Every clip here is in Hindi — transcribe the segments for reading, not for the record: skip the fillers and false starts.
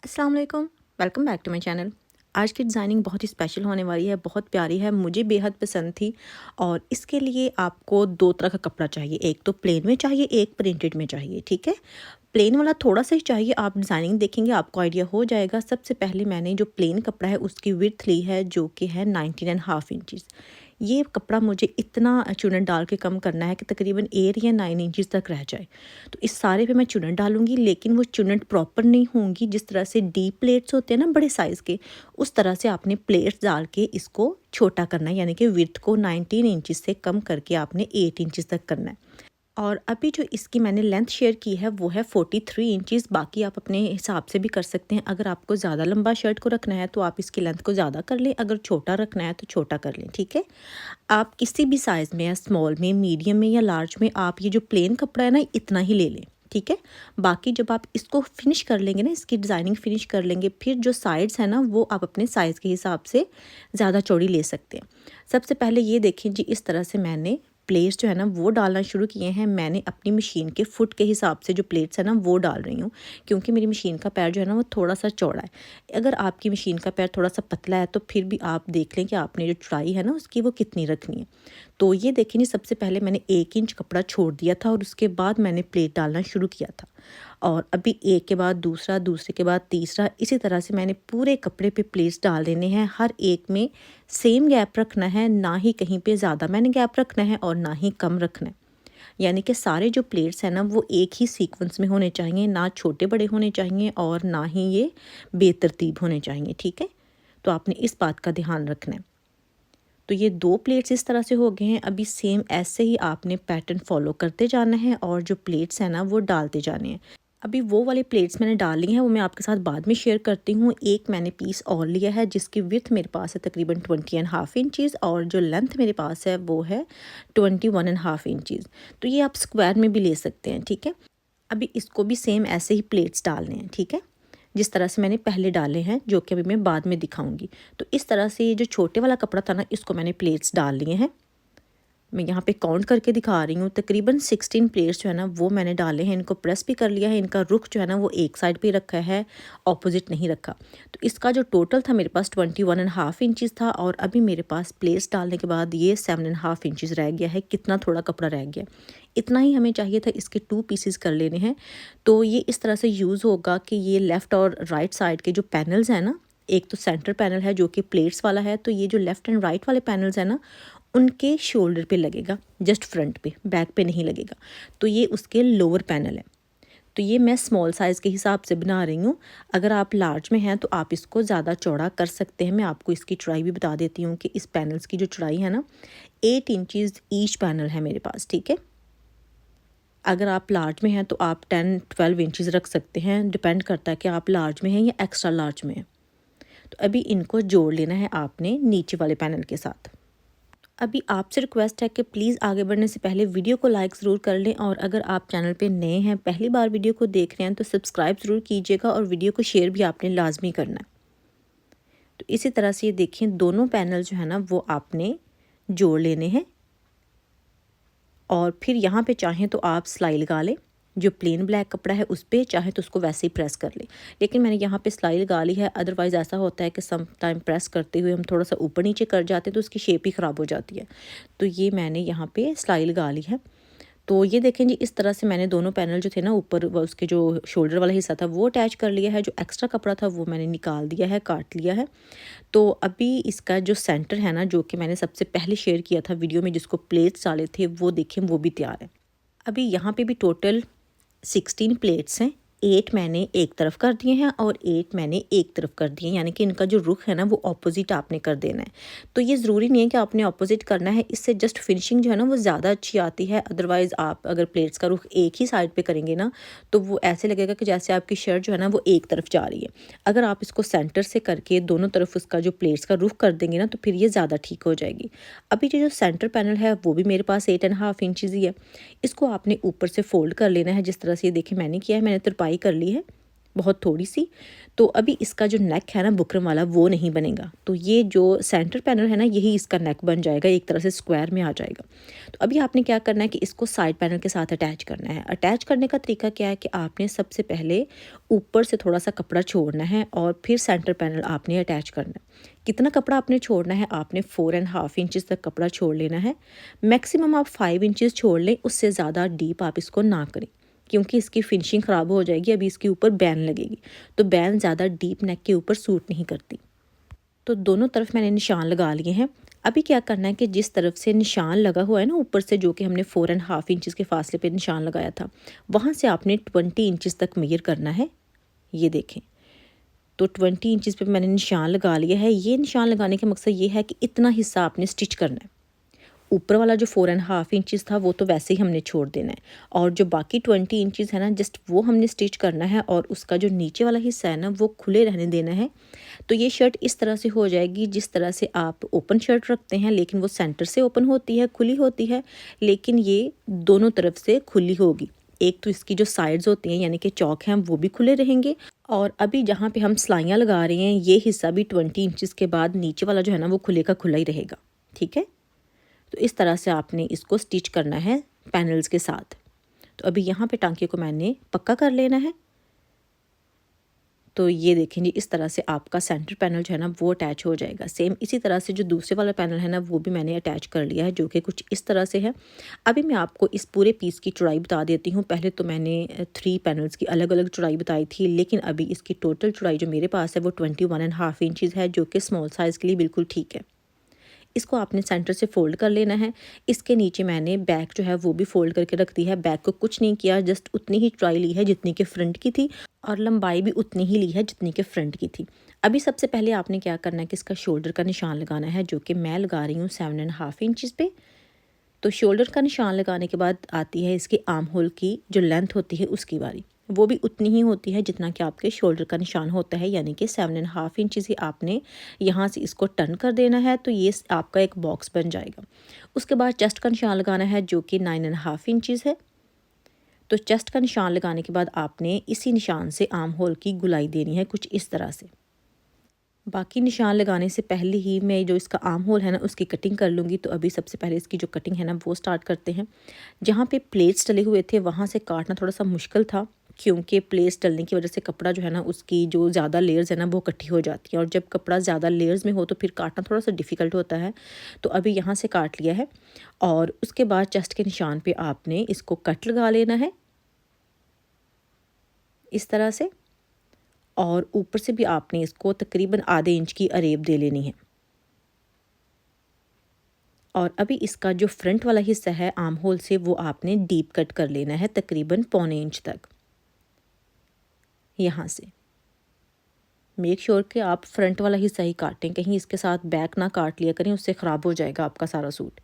अस्सलाम वालेकुम, welcome back to my channel. आज की डिज़ाइनिंग बहुत ही स्पेशल होने वाली है, बहुत प्यारी है, मुझे बेहद पसंद थी। और इसके लिए आपको दो तरह का कपड़ा चाहिए, एक तो प्लेन में चाहिए, एक प्रिंटेड में चाहिए। ठीक है, प्लेन वाला थोड़ा सा ही चाहिए, आप डिज़ाइनिंग देखेंगे आपको आइडिया हो जाएगा। सबसे पहले मैंने जो प्लेन कपड़ा है उसकी विड्थ ली है जो कि है 19.5 इंचज़। ये कपड़ा मुझे इतना चुनट डाल के कम करना है कि तकरीबन 8 या 9 इंचज़ तक रह जाए। तो इस सारे पे मैं चुनट डालूंगी, लेकिन वो चुनट प्रॉपर नहीं होंगी। जिस तरह से डीप प्लेट्स होते हैं ना बड़े साइज़ के, उस तरह से आपने प्लेट्स डाल के इसको छोटा करना है, यानी कि विड्थ को 19 इंचज़ से कम करके आपने 8 इंचज़ तक करना है। और अभी जो इसकी मैंने लेंथ शेयर की है वो है 43 इंचज़। बाकी आप अपने हिसाब से भी कर सकते हैं। अगर आपको ज़्यादा लंबा शर्ट को रखना है तो आप इसकी लेंथ को ज़्यादा कर लें, अगर छोटा रखना है तो छोटा कर लें। ठीक है, आप किसी भी साइज़ में या स्मॉल में, मीडियम में या लार्ज में, आप ये जो प्लेन कपड़ा है ना इतना ही ले लें। ठीक है, बाकी जब आप इसको फिनिश कर लेंगे ना, इसकी डिज़ाइनिंग फिनिश कर लेंगे, फिर जो साइड्स है ना वो आप अपने साइज़ के हिसाब से ज़्यादा चौड़ी ले सकते हैं। सबसे पहले ये देखें जी, इस तरह से मैंने प्लेट्स जो है ना वो डालना शुरू किए हैं। मैंने अपनी मशीन के फुट के हिसाब से जो प्लेट्स है ना वो डाल रही हूँ, क्योंकि मेरी मशीन का पैर जो है ना वो थोड़ा सा चौड़ा है। अगर आपकी मशीन का पैर थोड़ा सा पतला है तो फिर भी आप देख लें कि आपने जो चौड़ाई है ना उसकी वो कितनी रखनी है। तो ये देखें, सबसे पहले मैंने 1 इंच कपड़ा छोड़ दिया था और उसके बाद मैंने प्लेट डालना शुरू किया था। और अभी एक के बाद दूसरा, दूसरे के बाद तीसरा, इसी तरह से मैंने पूरे कपड़े पे प्लेट्स डाल देने हैं। हर एक में सेम गैप रखना है, ना ही कहीं पे ज़्यादा मैंने गैप रखना है और ना ही कम रखना है। यानी कि सारे जो प्लेट्स हैं ना वो एक ही सीक्वेंस में होने चाहिए, ना छोटे बड़े होने चाहिए और ना ही ये बेतरतीब होने चाहिए। ठीक है, तो आपने इस बात का ध्यान रखना है। तो ये 2 प्लेट्स इस तरह से हो गए हैं। अभी सेम ऐसे ही आपने पैटर्न फॉलो करते जाना है और जो प्लेट्स हैं ना वो डालते जाने हैं। अभी वो वाले प्लेट्स मैंने डाल ली हैं, वो मैं आपके साथ बाद में शेयर करती हूँ। एक मैंने पीस और लिया है जिसकी विड्थ मेरे पास है तकरीबन 20.5 इंचज़ और जो लेंथ मेरे पास है वो है 21.5 इंचज़। तो ये आप स्क्वायर में भी ले सकते हैं। ठीक है, अभी इसको भी सेम ऐसे ही प्लेट्स डालने हैं। ठीक है, जिस तरह से मैंने पहले डाले हैं, जो कि अभी मैं बाद में दिखाऊंगी। तो इस तरह से ये जो छोटे वाला कपड़ा था ना इसको मैंने प्लेट्स डाल लिए हैं। मैं यहाँ पे काउंट करके दिखा रही हूँ, तकरीबन 16 प्लेट्स जो है ना वो मैंने डाले हैं। इनको प्रेस भी कर लिया है, इनका रुख जो है ना वो एक साइड पे रखा है, ऑपोजिट नहीं रखा। तो इसका जो टोटल था मेरे पास 21.5 इंचज़ था और अभी मेरे पास प्लेट्स डालने के बाद ये 7.5 इंचज़ रह गया है। कितना थोड़ा कपड़ा रह गया, इतना ही हमें चाहिए था। इसके 2 पीसेस कर लेने हैं। तो ये इस तरह से यूज़ होगा कि ये लेफ़्ट और राइट साइड के जो पैनल्स हैं ना, एक तो सेंटर पैनल है जो कि प्लेट्स वाला है, तो ये जो लेफ़्ट एंड राइट वाले पैनल्स हैं ना उनके शोल्डर पे लगेगा, जस्ट फ्रंट पे, बैक पे नहीं लगेगा। तो ये उसके लोअर पैनल है। तो ये मैं स्मॉल साइज़ के हिसाब से बना रही हूँ। अगर आप लार्ज में हैं तो आप इसको ज़्यादा चौड़ा कर सकते हैं। मैं आपको इसकी चौड़ाई भी बता देती हूँ कि इस पैनल्स की जो चौड़ाई है ना 8 इंचज़ ईच पैनल है मेरे पास। ठीक है, अगर आप लार्ज में हैं तो आप 10-12 इंचज़ रख सकते हैं, डिपेंड करता है कि आप लार्ज में हैं या एक्स्ट्रा लार्ज में हैं। तो अभी इनको जोड़ लेना है आपने नीचे वाले पैनल के साथ। अभी आपसे रिक्वेस्ट है कि प्लीज़ आगे बढ़ने से पहले वीडियो को लाइक ज़रूर कर लें और अगर आप चैनल पे नए हैं, पहली बार वीडियो को देख रहे हैं तो सब्सक्राइब ज़रूर कीजिएगा और वीडियो को शेयर भी आपने लाजमी करना है। तो इसी तरह से ये देखें, दोनों पैनल जो है ना वो आपने जोड़ लेने हैं और फिर यहाँ पे चाहें तो आप सिलाई लगा लें। जो प्लेन ब्लैक कपड़ा है उस पर चाहे तो उसको वैसे ही प्रेस कर लें, लेकिन मैंने यहाँ पे सिलाई लगा ली है। अदरवाइज़ ऐसा होता है कि सम टाइम प्रेस करते हुए हम थोड़ा सा ऊपर नीचे कर जाते हैं तो उसकी शेप ही ख़राब हो जाती है। तो ये मैंने यहाँ पे सिलाई लगा ली है। तो ये देखें जी, इस तरह से मैंने दोनों पैनल जो थे ना ऊपर उसके जो शोल्डर वाला हिस्सा था वो अटैच कर लिया है। जो एक्स्ट्रा कपड़ा था वो मैंने निकाल दिया है, काट लिया है। तो अभी इसका जो सेंटर है ना, जो कि मैंने सबसे पहले शेयर किया था वीडियो में जिसको प्लेट्स डाले थे, वो देखें वो भी तैयार है। अभी यहाँ पे भी टोटल 16 प्लेट्स हैं। 8 मैंने एक तरफ कर दिए हैं और 8 मैंने एक तरफ कर दिए हैं, यानी कि इनका जो रुख है ना वो ऑपोजिट आपने कर देना है। तो ये ज़रूरी नहीं है कि आपने ऑपोजिट करना है, इससे जस्ट फिनिशिंग जो है ना वो ज़्यादा अच्छी आती है। अदरवाइज़ आप अगर प्लेट्स का रुख एक ही साइड पे करेंगे ना तो वो ऐसे लगेगा कि जैसे आपकी शर्ट जो है ना वो एक तरफ जा रही है। अगर आप इसको सेंटर से करके दोनों तरफ उसका जो प्लेट्स का रुख कर देंगे ना तो फिर ये ज़्यादा ठीक हो जाएगी। अभी जो सेंटर पैनल है वो भी मेरे पास 8.5 इंचज़ ही है। इसको आपने ऊपर से फोल्ड कर लेना है जिस तरह से ये देखिए मैंने किया है। मैंने तुरपाई कर ली है, बहुत थोड़ी सी। तो अभी इसका जो नेक है ना बुकरम वाला वो नहीं बनेगा, तो ये जो सेंटर पैनल है ना यही इसका नेक बन जाएगा, एक तरह से स्क्वायर में आ जाएगा। तो अभी आपने क्या करना है कि इसको साइड पैनल के साथ अटैच करना है। अटैच करने का तरीका क्या है कि आपने सबसे पहले ऊपर से थोड़ा सा कपड़ा छोड़ना है और फिर सेंटर पैनल आपने अटैच करना है। कितना कपड़ा आपने छोड़ना है, आपने 4.5 इंचज़ तक कपड़ा छोड़ लेना है। मैक्सिमम आप 5 इंचज़ छोड़ लें, उससे ज़्यादा डीप आप इसको ना करें क्योंकि इसकी फिनिशिंग ख़राब हो जाएगी। अभी इसके ऊपर बैन लगेगी, तो बैन ज़्यादा डीप नेक के ऊपर सूट नहीं करती। तो दोनों तरफ मैंने निशान लगा लिए हैं। अभी क्या करना है कि जिस तरफ से निशान लगा हुआ है ना ऊपर से, जो कि हमने 4.5 इंचज़ के फासले पे निशान लगाया था, वहाँ से आपने 20 इंचज़ तक मेजर करना है। ये देखें, तो 20 इंचज़ पे मैंने निशान लगा लिया है। ये निशान लगाने का मकसद ये है कि इतना हिस्सा आपने स्टिच करना है। ऊपर वाला जो 4.5 इंचज़ था वो तो वैसे ही हमने छोड़ देना है, और जो बाकी 20 इंचज़ है ना जस्ट वो हमने स्टिच करना है, और उसका जो नीचे वाला हिस्सा है ना वो खुले रहने देना है। तो ये शर्ट इस तरह से हो जाएगी जिस तरह से आप ओपन शर्ट रखते हैं, लेकिन वो सेंटर से ओपन होती है, खुली होती है, लेकिन ये दोनों तरफ से खुली होगी। एक तो इसकी जो साइड्स होती हैं यानी कि चौक हैं वो भी खुले रहेंगे, और अभी जहाँ पे हम सिलाइयाँ लगा रहे हैं ये हिस्सा भी 20 इंचज़ के बाद नीचे वाला जो है ना वो खुले का खुला ही रहेगा। ठीक है, तो इस तरह से आपने इसको स्टिच करना है पैनल्स के साथ। तो अभी यहाँ पे टांके को मैंने पक्का कर लेना है। तो ये देखेंगे इस तरह से आपका सेंटर पैनल जो है ना वो अटैच हो जाएगा। सेम इसी तरह से जो दूसरे वाला पैनल है ना वो भी मैंने अटैच कर लिया है, जो कि कुछ इस तरह से है। अभी मैं आपको इस पूरे पीस की चौड़ाई बता देती हूँ। पहले तो मैंने 3 पैनल्स की अलग अलग चौड़ाई बताई थी, लेकिन अभी इसकी टोटल चौड़ाई जो मेरे पास है वो 21.5 इंचज़ है, जो कि स्मॉल साइज़ के लिए बिल्कुल ठीक है। इसको आपने सेंटर से फ़ोल्ड कर लेना है। इसके नीचे मैंने बैक जो है वो भी फ़ोल्ड करके रख दी है। बैक को कुछ नहीं किया, जस्ट उतनी ही चौड़ाई ली है जितनी कि फ्रंट की थी, और लंबाई भी उतनी ही ली है जितनी कि फ्रंट की थी। अभी सबसे पहले आपने क्या करना है कि इसका शोल्डर का निशान लगाना है, जो कि मैं लगा रही हूँ 7.5 इंचज़ पे। तो शोल्डर का निशान लगाने के बाद आती है इसकी आर्म होल की जो लेंथ होती है उसकी बारी। वो भी उतनी ही होती है जितना कि आपके शोल्डर का निशान होता है, यानी कि 7.5 इंचज़ ही आपने यहाँ से इसको टर्न कर देना है। तो ये आपका एक बॉक्स बन जाएगा। उसके बाद चेस्ट का निशान लगाना है, जो कि 9.5 इंचज़ है। तो चेस्ट का निशान लगाने के बाद आपने इसी निशान से आर्म होल की गुलाई देनी है कुछ इस तरह से। बाकी निशान लगाने से पहले ही मैं जो इसका आर्म होल है ना उसकी कटिंग कर लूँगी। तो अभी सबसे पहले इसकी जो कटिंग है ना वो स्टार्ट करते हैं। जहाँ पे प्लेट्स डले हुए थे वहाँ से काटना थोड़ा सा मुश्किल था, क्योंकि प्लेट्स डलने की वजह से कपड़ा जो है ना उसकी जो ज़्यादा लेयर्स है ना वो इकट्ठी हो जाती हैं, और जब कपड़ा ज़्यादा लेयर्स में हो तो फिर काटना थोड़ा सा डिफ़िकल्ट होता है। तो अभी यहाँ से काट लिया है, और उसके बाद चेस्ट के निशान पे आपने इसको कट लगा लेना है इस तरह से, और ऊपर से भी आपने इसको तकरीबन आधे इंच की अरेब दे लेनी है। और अभी इसका जो फ्रंट वाला हिस्सा है आर्म होल से वो आपने डीप कट कर लेना है तकरीबन 1.25 इंच तक। यहाँ से मेक श्योर कि आप फ्रंट वाला हिस्सा ही काटें, कहीं इसके साथ बैक ना काट लिया करें, उससे ख़राब हो जाएगा आपका सारा सूट।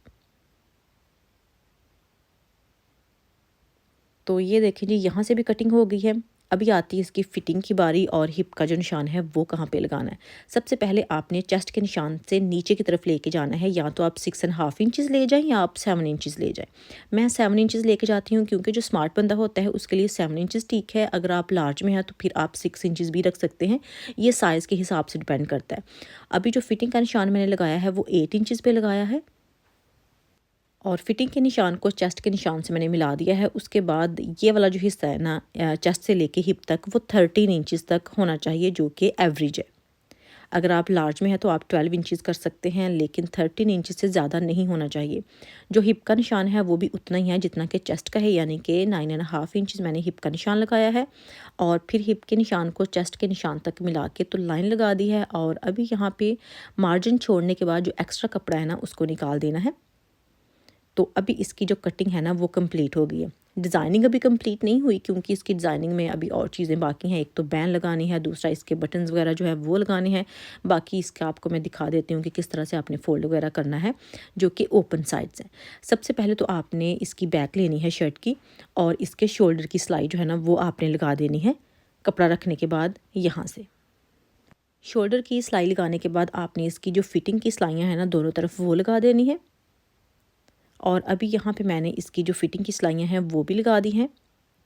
तो ये देखिए जी, यहाँ से भी कटिंग हो गई है। अभी आती है इसकी फ़िटिंग की बारी, और हिप का जो निशान है वो कहाँ पे लगाना है। सबसे पहले आपने चेस्ट के निशान से नीचे की तरफ लेके जाना है, या तो आप 6.5 इंचज़ ले जाएं या आप 7 इंचज़ ले जाएं। मैं 7 इंचज़ लेके जाती हूँ, क्योंकि जो स्मार्ट बंदा होता है उसके लिए 7 इंचज़ ठीक है। अगर आप लार्ज में हैं तो फिर आप 6 इंचज़ भी रख सकते हैं, ये साइज़ के हिसाब से डिपेंड करता है। अभी जो फिटिंग का निशान मैंने लगाया है वो 8 इंचज़ पे लगाया है, और फिटिंग के निशान को चेस्ट के निशान से मैंने मिला दिया है। उसके बाद ये वाला जो हिस्सा है ना चेस्ट से लेके हिप तक, वो 13 इंचज़ तक होना चाहिए, जो कि एवरेज है। अगर आप लार्ज में है तो आप 12 इंचज़ कर सकते हैं, लेकिन 13 इंचज़ से ज़्यादा नहीं होना चाहिए। जो हिप का निशान है वो भी उतना ही है जितना कि चेस्ट का है, यानी कि 9.5 इंचज़ मैंने हिप का निशान लगाया है, और फिर हिप के निशान को चेस्ट के निशान तक मिला के तो लाइन लगा दी है। और अभी यहाँ पे मार्जिन छोड़ने के बाद जो एक्स्ट्रा कपड़ा है ना उसको निकाल देना है। तो अभी इसकी जो कटिंग है ना वो कंप्लीट हो गई है। डिज़ाइनिंग अभी कंप्लीट नहीं हुई, क्योंकि इसकी डिज़ाइनिंग में अभी और चीज़ें बाकी हैं। एक तो बैन लगानी है, दूसरा इसके बटन्स वगैरह जो है वो लगाने हैं। बाकी इसका आपको मैं दिखा देती हूँ कि किस तरह से आपने फ़ोल्ड वगैरह करना है, जो कि ओपन साइड्स हैं। सबसे पहले तो आपने इसकी बैक लेनी है शर्ट की, और इसके शोल्डर की सिलाई जो है ना वो आपने लगा देनी है कपड़ा रखने के बाद। यहाँ से शोल्डर की सिलाई लगाने के बाद आपने इसकी जो फिटिंग की सिलाइयाँ हैं ना दोनों तरफ वो लगा देनी है। और अभी यहाँ पे मैंने इसकी जो फिटिंग की सिलाइयाँ हैं वो भी लगा दी हैं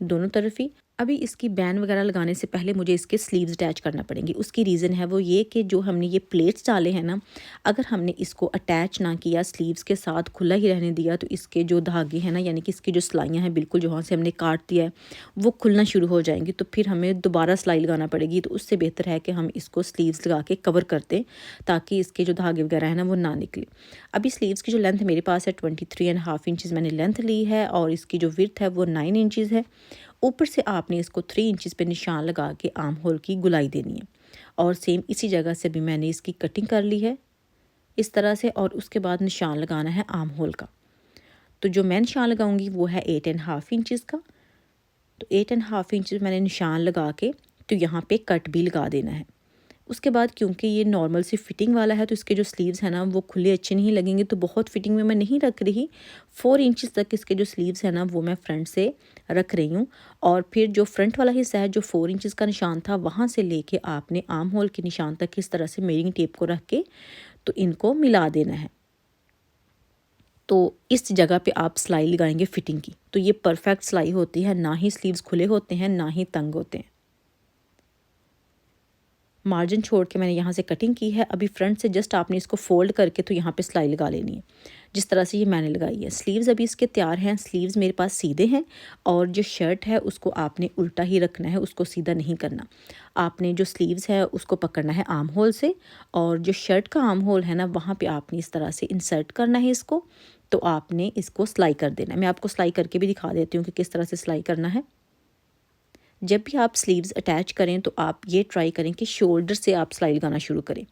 दोनों तरफ ही। अभी इसकी बैन वगैरह लगाने से पहले मुझे इसके स्लीव्स अटैच करना पड़ेंगे। उसकी रीज़न है वो ये कि जो हमने ये प्लेट्स डाले हैं ना, अगर हमने इसको अटैच ना किया, स्लीव्स के साथ खुला ही रहने दिया, तो इसके जो धागे हैं ना, यानी कि इसकी जो सिलाइयाँ हैं बिल्कुल जहाँ से हमने काट दिया है वो खुलना शुरू हो जाएंगी। तो फिर हमें दोबारा सिलाई लगाना पड़ेगी। तो उससे बेहतर है कि हम इसको स्लीव्स लगा के कवर कर दें, ताकि इसके जो धागे वगैरह हैं ना वो ना निकले। अभी स्लीव्स की जो लेंथ मेरे पास है 23.5 इंचज़ मैंने लेंथ ली है, और इसकी जो विड्थ है वो 9 इंचज़ है। ऊपर से आपने इसको 3 इंचज़ पे निशान लगा के आर्म होल की गुलाई देनी है, और सेम इसी जगह से भी मैंने इसकी कटिंग कर ली है इस तरह से, और उसके बाद निशान लगाना है आर्म होल का। तो जो मैं निशान लगाऊंगी वो है 8.5 इंचज़ का। तो 8.5 इंचज़ मैंने निशान लगा के तो यहाँ पे कट भी लगा देना है। उसके बाद क्योंकि ये नॉर्मल सी फिटिंग वाला है, तो इसके जो स्लीव्स हैं ना वो खुले अच्छे नहीं लगेंगे, तो बहुत फिटिंग में मैं नहीं रख रही। 4 इंचज़ तक इसके जो स्लीव्स हैं ना वो मैं फ्रंट से रख रही हूँ, और फिर जो फ्रंट वाला हिस्सा है जो 4 इंचज़ का निशान था वहाँ से लेके आपने आर्म होल के निशान तक इस तरह से मेजरिंग टेप को रख के तो इनको मिला देना है। तो इस जगह पे आप सिलाई लगाएंगे फिटिंग की, तो ये परफेक्ट सिलाई होती है, ना ही स्लीव्स खुले होते हैं ना ही तंग होते हैं। मार्जिन छोड़ के मैंने यहाँ से कटिंग की है। अभी फ्रंट से जस्ट आपने इसको फोल्ड करके तो यहाँ पे सिलाई लगा लेनी है, जिस तरह से ये मैंने लगाई है। स्लीव्स अभी इसके तैयार हैं। स्लीव्स मेरे पास सीधे हैं, और जो शर्ट है उसको आपने उल्टा ही रखना है, उसको सीधा नहीं करना। आपने जो स्लीव्स है उसको पकड़ना है आर्म होल से, और जो शर्ट का आर्म होल है ना वहाँ पर आपने इस तरह से इंसर्ट करना है इसको। तो आपने इसको सिलाई कर देना है। मैं आपको सिलाई करके भी दिखा देती हूँ कि किस तरह से सिलाई करना है। जब भी आप स्लीव्स अटैच करें तो आप ये ट्राई करें कि शोल्डर से आप सिलाई लगाना शुरू करें।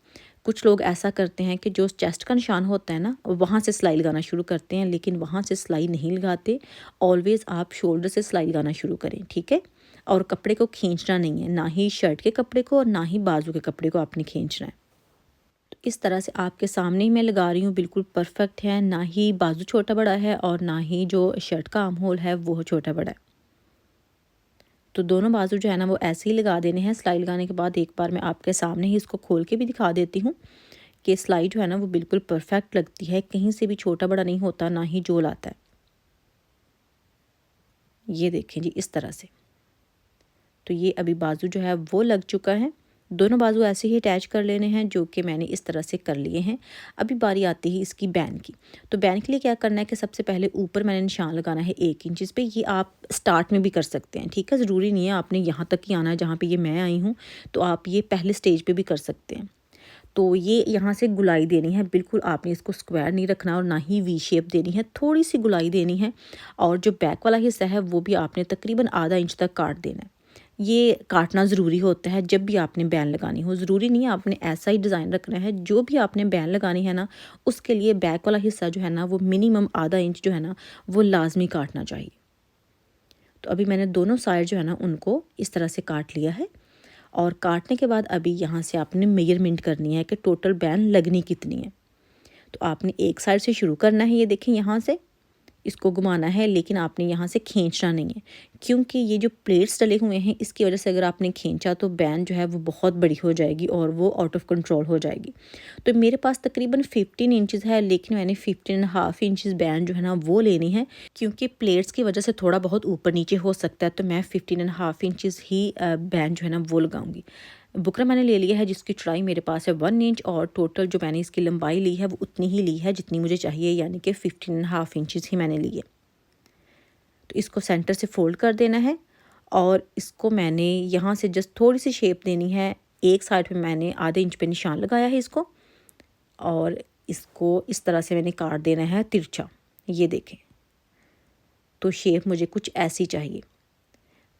कुछ लोग ऐसा करते हैं कि जो चेस्ट का निशान होता है ना वहाँ से सिलाई लगाना शुरू करते हैं, लेकिन वहाँ से सिलाई नहीं लगाते। ऑलवेज़ आप शोल्डर से सिलाई लगाना शुरू करें, ठीक है। और कपड़े को खींचना नहीं है, ना ही शर्ट के कपड़े को और ना ही बाजू के कपड़े को आपने खींचना है। तो इस तरह से आपके सामने ही मैं लगा रही हूँ, बिल्कुल परफेक्ट है। ना ही बाजू छोटा बड़ा है और ना ही जो शर्ट का आर्म होल है वो छोटा बड़ा है। तो दोनों बाजू जो है ना वो ऐसे ही लगा देने हैं। सिलाई लगाने के बाद एक बार मैं आपके सामने ही इसको खोल के भी दिखा देती हूँ कि सिलाई जो है ना वो बिल्कुल परफेक्ट लगती है, कहीं से भी छोटा बड़ा नहीं होता, ना ही जोल आता है। ये देखें जी इस तरह से। तो ये अभी बाजू जो है वो लग चुका है। दोनों बाजू ऐसे ही अटैच कर लेने हैं, जो कि मैंने इस तरह से कर लिए हैं। अभी बारी आती है इसकी बैन की। तो बैन के लिए क्या करना है कि सबसे पहले ऊपर मैंने निशान लगाना है 1 इंच पे। ये आप स्टार्ट में भी कर सकते हैं, ठीक है। ज़रूरी नहीं है आपने यहाँ तक ही आना है जहाँ पे ये मैं आई हूँ, तो आप ये पहले स्टेज पे भी कर सकते हैं। तो ये यहाँ से गुलाई देनी है, बिल्कुल आपने इसको स्क्वायर नहीं रखना और ना ही वी शेप देनी है, थोड़ी सी गुलाई देनी है। और जो बैक वाला हिस्सा है वो भी आपने तकरीबन आधा इंच तक काट देना है। ये काटना ज़रूरी होता है जब भी आपने बैन लगानी हो। ज़रूरी नहीं है आपने ऐसा ही डिज़ाइन रखना है। जो भी आपने बैन लगानी है ना उसके लिए बैक वाला हिस्सा जो है ना वो मिनिमम आधा इंच जो है ना वो लाजमी काटना चाहिए। तो अभी मैंने दोनों साइड जो है ना उनको इस तरह से काट लिया है, और काटने के बाद अभी यहाँ से आपने मेजरमेंट करनी है कि टोटल बैन लगनी कितनी है। तो आपने एक साइड से शुरू करना है, ये देखें यहाँ से इसको घुमाना है, लेकिन आपने यहाँ से खींचना नहीं है, क्योंकि ये जो प्लेट्स डले हुए हैं इसकी वजह से अगर आपने खींचा तो बैन जो है वो बहुत बड़ी हो जाएगी और वो आउट ऑफ कंट्रोल हो जाएगी। तो मेरे पास तकरीबन 15 इंचज़ है, लेकिन मैंने 15.5 इंचज़ बैन जो है ना वो लेनी है, क्योंकि प्लेट्स की वजह से थोड़ा बहुत ऊपर नीचे हो सकता है। तो मैं 15.5 इंचज़ ही बैन जो है ना वो लगाऊंगी। बुकरम मैंने ले लिया है जिसकी चौड़ाई मेरे पास है 1 इंच, और टोटल जो मैंने इसकी लंबाई ली है वो उतनी ही ली है जितनी मुझे चाहिए, यानी कि 15.5 इंचज़ ही मैंने लिए। तो इसको सेंटर से फोल्ड कर देना है, और इसको मैंने यहाँ से जस्ट थोड़ी सी शेप देनी है। एक साइड पे मैंने आधे इंच पे निशान लगाया है इसको, और इसको इस तरह से मैंने काट देना है तिरछा। ये देखें, तो शेप मुझे कुछ ऐसी चाहिए।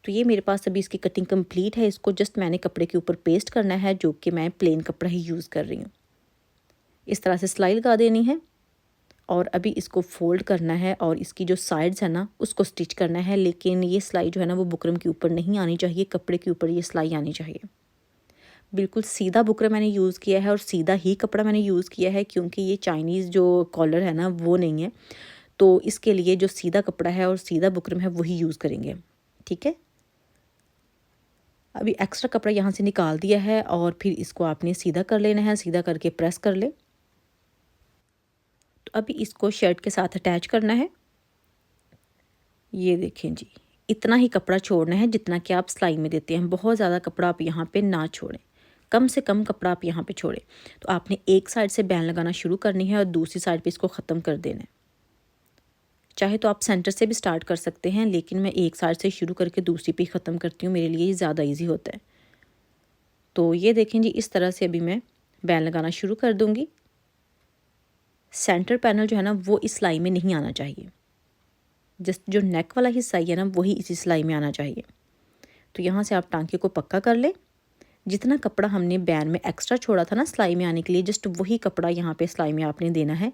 तो ये मेरे पास अभी इसकी कटिंग कंप्लीट है। इसको जस्ट मैंने कपड़े के ऊपर पेस्ट करना है, जो कि मैं प्लेन कपड़ा ही यूज़ कर रही हूँ। इस तरह से सिलाई लगा देनी है, और अभी इसको फोल्ड करना है और इसकी जो साइड्स है ना उसको स्टिच करना है। लेकिन ये सिलाई जो है ना वो बुकरम के ऊपर नहीं आनी चाहिए, कपड़े के ऊपर ये सिलाई आनी चाहिए। बिल्कुल सीधा बुकरम मैंने यूज़ किया है और सीधा ही कपड़ा मैंने यूज़ किया है, क्योंकि ये चाइनीज़ जो कॉलर है ना वो नहीं है। तो इसके लिए जो सीधा कपड़ा है और सीधा बुकरम है वही यूज़ करेंगे, ठीक है। अभी एक्स्ट्रा कपड़ा यहाँ से निकाल दिया है, और फिर इसको आपने सीधा कर लेना है। सीधा करके प्रेस कर ले। तो अभी इसको शर्ट के साथ अटैच करना है। ये देखें जी इतना ही कपड़ा छोड़ना है जितना कि आप सिलाई में देते हैं। बहुत ज़्यादा कपड़ा आप यहाँ पे ना छोड़ें, कम से कम कपड़ा आप यहाँ पे छोड़ें। तो आपने एक साइड से बैन लगाना शुरू करनी है और दूसरी साइड पे इसको ख़त्म कर देना है। चाहे तो आप सेंटर से भी स्टार्ट कर सकते हैं, लेकिन मैं एक साइड से शुरू करके दूसरी पे ख़त्म करती हूँ, मेरे लिए ये ज़्यादा ईजी होता है। तो ये देखें जी, इस तरह से अभी मैं बैन लगाना शुरू कर दूँगी। सेंटर पैनल जो है ना वो इस सिलाई में नहीं आना चाहिए, जस्ट जो नेक वाला हिस्सा है ना वही इसी सिलाई में आना चाहिए। तो यहाँ से आप टांके को पक्का कर लें। जितना कपड़ा हमने बैन में एक्स्ट्रा छोड़ा था ना सिलाई में आने के लिए, जस्ट वही कपड़ा यहाँ पे सिलाई में आपने देना है।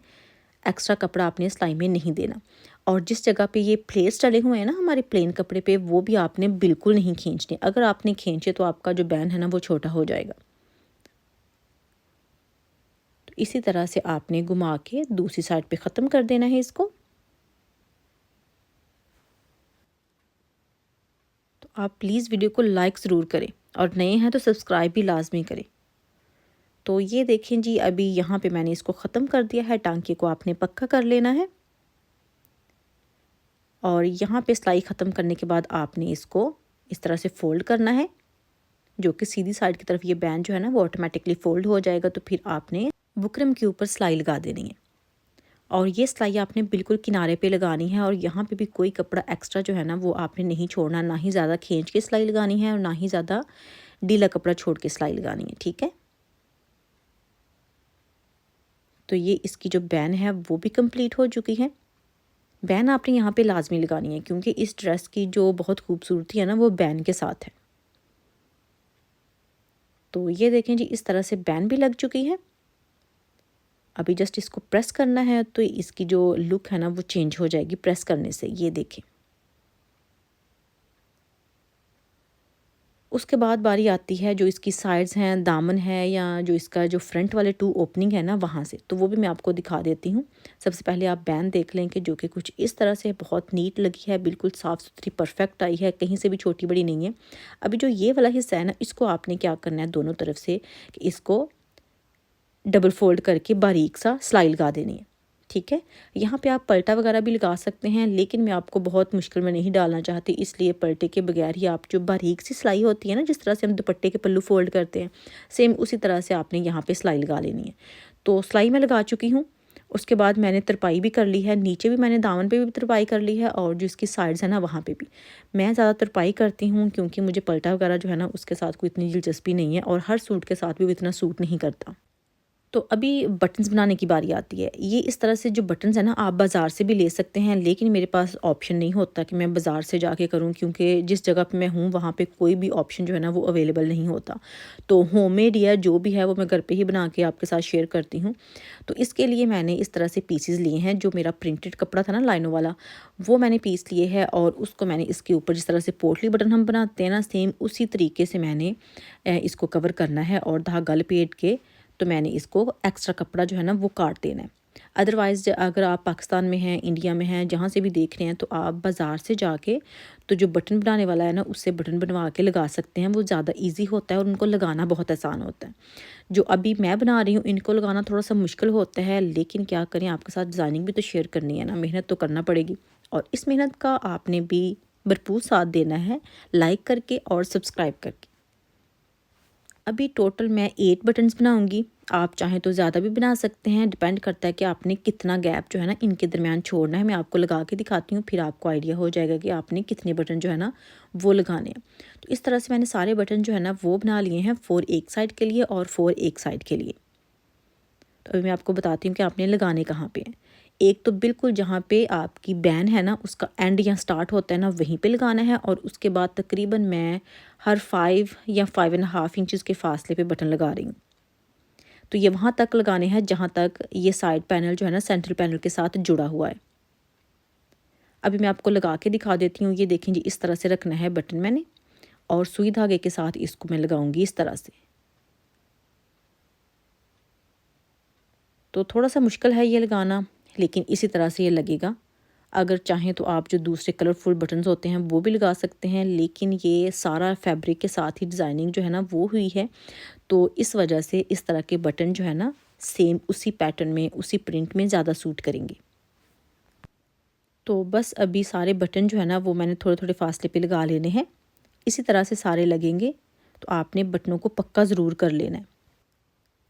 एक्स्ट्रा कपड़ा आपने सिलाई में नहीं देना। और जिस जगह पे ये प्लेट्स डले हुए हैं ना हमारे प्लेन कपड़े पे, वो भी आपने बिल्कुल नहीं खींचने। अगर आपने खींचे तो आपका जो बैन है ना वो छोटा हो जाएगा। तो इसी तरह से आपने घुमा के दूसरी साइड पे ख़त्म कर देना है इसको। तो आप प्लीज़ वीडियो को लाइक ज़रूर करें और नए हैं तो सब्सक्राइब भी लाजमी करें। तो ये देखें जी, अभी यहाँ पे मैंने इसको ख़त्म कर दिया है। टांके को आपने पक्का कर लेना है और यहाँ पे सिलाई ख़त्म करने के बाद आपने इसको इस तरह से फ़ोल्ड करना है, जो कि सीधी साइड की तरफ ये बैन जो है ना वो ऑटोमेटिकली फ़ोल्ड हो जाएगा। तो फिर आपने बुकरम के ऊपर सिलाई लगा देनी है और ये सिलाई आपने बिल्कुल किनारे पे लगानी है। और यहाँ पे भी कोई कपड़ा एक्स्ट्रा जो है ना वो आपने नहीं छोड़ना, ना ही ज़्यादा खींच के सिलाई लगानी है और ना ही ज़्यादा ढीला कपड़ा छोड़ के सिलाई लगानी है, ठीक है। तो ये इसकी जो बैन है वो भी कंप्लीट हो चुकी है। बैन आपने यहाँ पे लाजमी लगानी है क्योंकि इस ड्रेस की जो बहुत खूबसूरती है ना वो बैन के साथ है। तो ये देखें जी, इस तरह से बैन भी लग चुकी है। अभी जस्ट इसको प्रेस करना है तो इसकी जो लुक है ना वो चेंज हो जाएगी प्रेस करने से। ये देखें, उसके बाद बारी आती है जो इसकी साइड्स हैं, दामन है, या जो इसका जो फ्रंट वाले 2 ओपनिंग है ना वहाँ से। तो वो भी मैं आपको दिखा देती हूँ। सबसे पहले आप बैन देख लें कि जो कि कुछ इस तरह से बहुत नीट लगी है, बिल्कुल साफ़ सुथरी परफेक्ट आई है, कहीं से भी छोटी बड़ी नहीं है। अभी जो ये वाला हिस्सा है ना, इसको आपने क्या करना है दोनों तरफ से कि इसको डबल फोल्ड करके बारीक सा सिलाई लगा देनी है, ठीक है। यहाँ पे आप पलटा वगैरह भी लगा सकते हैं, लेकिन मैं आपको बहुत मुश्किल में नहीं डालना चाहती, इसलिए पलटे के बगैर ही आप जो बारीक सी सिलाई होती है ना, जिस तरह से हम दुपट्टे के पल्लू फोल्ड करते हैं, सेम उसी तरह से आपने यहाँ पे सिलाई लगा लेनी है। तो सिलाई मैं लगा चुकी हूँ। उसके बाद मैंने तरपाई भी कर ली है, नीचे भी मैंने दामन पे भी तरपाई कर ली है और जो इसकी साइड्स है ना वहाँ पे भी। मैं ज़्यादा तरपाई करती हूँ क्योंकि मुझे पलटा वगैरह जो है ना उसके साथ कोई इतनी दिलचस्पी नहीं है और हर सूट के साथ भी वो इतना सूट नहीं करता। तो अभी बटन्स बनाने की बारी आती है। ये इस तरह से जो बटन्स है ना आप बाज़ार से भी ले सकते हैं, लेकिन मेरे पास ऑप्शन नहीं होता कि मैं बाज़ार से जाके करूं क्योंकि जिस जगह पे मैं हूं वहाँ पे कोई भी ऑप्शन जो है ना वो अवेलेबल नहीं होता। तो होममेड या जो भी है वो मैं घर पे ही बना के आपके साथ शेयर करती हूँ। तो इसके लिए मैंने इस तरह से पीसेस लिए हैं। जो मेरा प्रिंटेड कपड़ा था ना लाइनों वाला, वो मैंने पीस लिए है और उसको मैंने इसके ऊपर जिस तरह से पोटली बटन हम बनाते हैं ना, सेम उसी तरीके से मैंने इसको कवर करना है और धागा लपेट के तो मैंने इसको एक्स्ट्रा कपड़ा जो है ना वो काट देना है। अदरवाइज़ अगर आप पाकिस्तान में हैं, इंडिया में हैं, जहाँ से भी देख रहे हैं, तो आप बाज़ार से जाके तो जो बटन बनाने वाला है ना उससे बटन बनवा के लगा सकते हैं। वो ज़्यादा इजी होता है और उनको लगाना बहुत आसान होता है। जो अभी मैं बना रही हूँ इनको लगाना थोड़ा सा मुश्किल होता है, लेकिन क्या करें, आपके साथ डिज़ाइनिंग भी तो शेयर करनी है ना, मेहनत तो करना पड़ेगी। और इस मेहनत का आपने भी भरपूर साथ देना है, लाइक करके और सब्सक्राइब करके। अभी टोटल मैं 8 बटन्स बनाऊंगी। आप चाहें तो ज़्यादा भी बना सकते हैं, डिपेंड करता है कि आपने कितना गैप जो है ना इनके दरमियान छोड़ना है। मैं आपको लगा के दिखाती हूँ, फिर आपको आइडिया हो जाएगा कि आपने कितने बटन जो है ना वो लगाने हैं। तो इस तरह से मैंने सारे बटन जो है ना वो बना लिए हैं, 4 एक साइड के लिए और 4 एक साइड के लिए। तो अभी मैं आपको बताती हूँ कि आपने लगाने कहाँ पे हैं। एक तो बिल्कुल जहाँ पे आपकी बैन है ना उसका एंड या स्टार्ट होता है ना वहीं पे लगाना है, और उसके बाद तकरीबन मैं हर 5 या 5.5 इंचज़ के फासले पे बटन लगा रही हूँ। तो ये वहाँ तक लगाने हैं जहाँ तक ये साइड पैनल जो है ना सेंट्रल पैनल के साथ जुड़ा हुआ है। अभी मैं आपको लगा के दिखा देती हूँ। ये देखें जी, इस तरह से रखना है बटन मैंने, और सुई धागे के साथ इसको मैं लगाऊंगी इस तरह से। तो थोड़ा सा मुश्किल है ये लगाना, लेकिन इसी तरह से ये लगेगा। अगर चाहें तो आप जो दूसरे कलरफुल बटन्स होते हैं वो भी लगा सकते हैं, लेकिन ये सारा फैब्रिक के साथ ही डिज़ाइनिंग जो है ना वो हुई है, तो इस वजह से इस तरह के बटन जो है ना सेम उसी पैटर्न में, उसी प्रिंट में ज़्यादा सूट करेंगे। तो बस अभी सारे बटन जो है ना वो मैंने थोड़े थोड़े फासले पे लगा लेने हैं। इसी तरह से सारे लगेंगे, तो आपने बटनों को पक्का ज़रूर कर लेना है।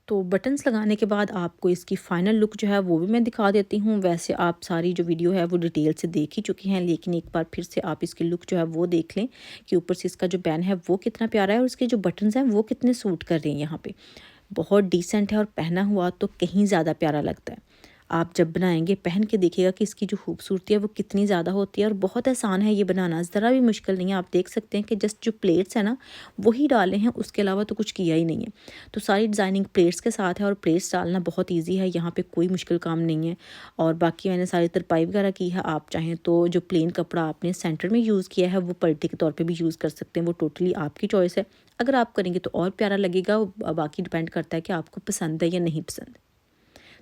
तो बटन्स लगाने के बाद आपको इसकी फ़ाइनल लुक जो है वो भी मैं दिखा देती हूँ। वैसे आप सारी जो वीडियो है वो डिटेल से देख ही चुकी हैं, लेकिन एक बार फिर से आप इसकी लुक जो है वो देख लें कि ऊपर से इसका जो बैन है वो कितना प्यारा है और इसके जो बटन्स हैं वो कितने सूट कर रहे हैं यहाँ पे। बहुत डिसेंट है और पहना हुआ तो कहीं ज़्यादा प्यारा लगता है। आप जब बनाएंगे पहन के देखिएगा कि इसकी जो खूबसूरती है वो कितनी ज़्यादा होती है और बहुत आसान है ये बनाना, ज़रा भी मुश्किल नहीं है। आप देख सकते हैं कि जस्ट जो प्लेट्स हैं ना वही डाले हैं, उसके अलावा तो कुछ किया ही नहीं है। तो सारी डिज़ाइनिंग प्लेट्स के साथ है और प्लेट्स डालना बहुत ईजी है, यहाँ पे कोई मुश्किल काम नहीं है। और बाकी मैंने सारी तरपाई वगैरह की है। आप चाहें तो जो प्लेन कपड़ा आपने सेंटर में यूज़ किया है वो पलटे के तौर पर भी यूज़ कर सकते हैं, वो टोटली आपकी चॉइस है। अगर आप करेंगे तो और प्यारा लगेगा, बाकी डिपेंड करता है कि आपको पसंद है या नहीं पसंद।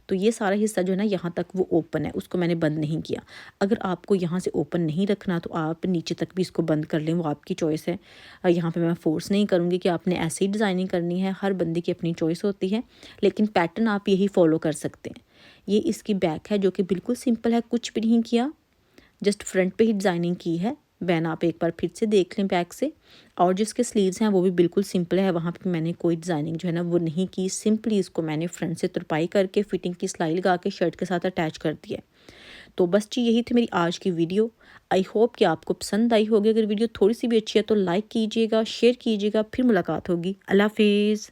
तो ये सारा हिस्सा जो है ना यहाँ तक वो ओपन है, उसको मैंने बंद नहीं किया। अगर आपको यहाँ से ओपन नहीं रखना तो आप नीचे तक भी इसको बंद कर लें, वो आपकी चॉइस है। यहाँ पे मैं फ़ोर्स नहीं करूँगी कि आपने ऐसे ही डिज़ाइनिंग करनी है, हर बंदे की अपनी चॉइस होती है, लेकिन पैटर्न आप यही फॉलो कर सकते हैं। ये इसकी बैक है जो कि बिल्कुल सिंपल है, कुछ भी नहीं किया, जस्ट फ्रंट पे ही डिज़ाइनिंग की है। बैन आप एक बार फिर से देख लें बैक से। और जिसके स्लीव्स हैं वो भी बिल्कुल सिंपल है, वहाँ पे मैंने कोई डिज़ाइनिंग जो है ना वो नहीं की, सिंपली इसको मैंने फ्रंट से तुरपाई करके फिटिंग की सिलाई लगा के शर्ट के साथ अटैच कर दिया। तो बस जी यही थी मेरी आज की वीडियो। आई होप कि आपको पसंद आई होगी। अगर वीडियो थोड़ी सी भी अच्छी है तो लाइक कीजिएगा, शेयर कीजिएगा। फिर मुलाकात होगी। अल्लाह हाफिज़।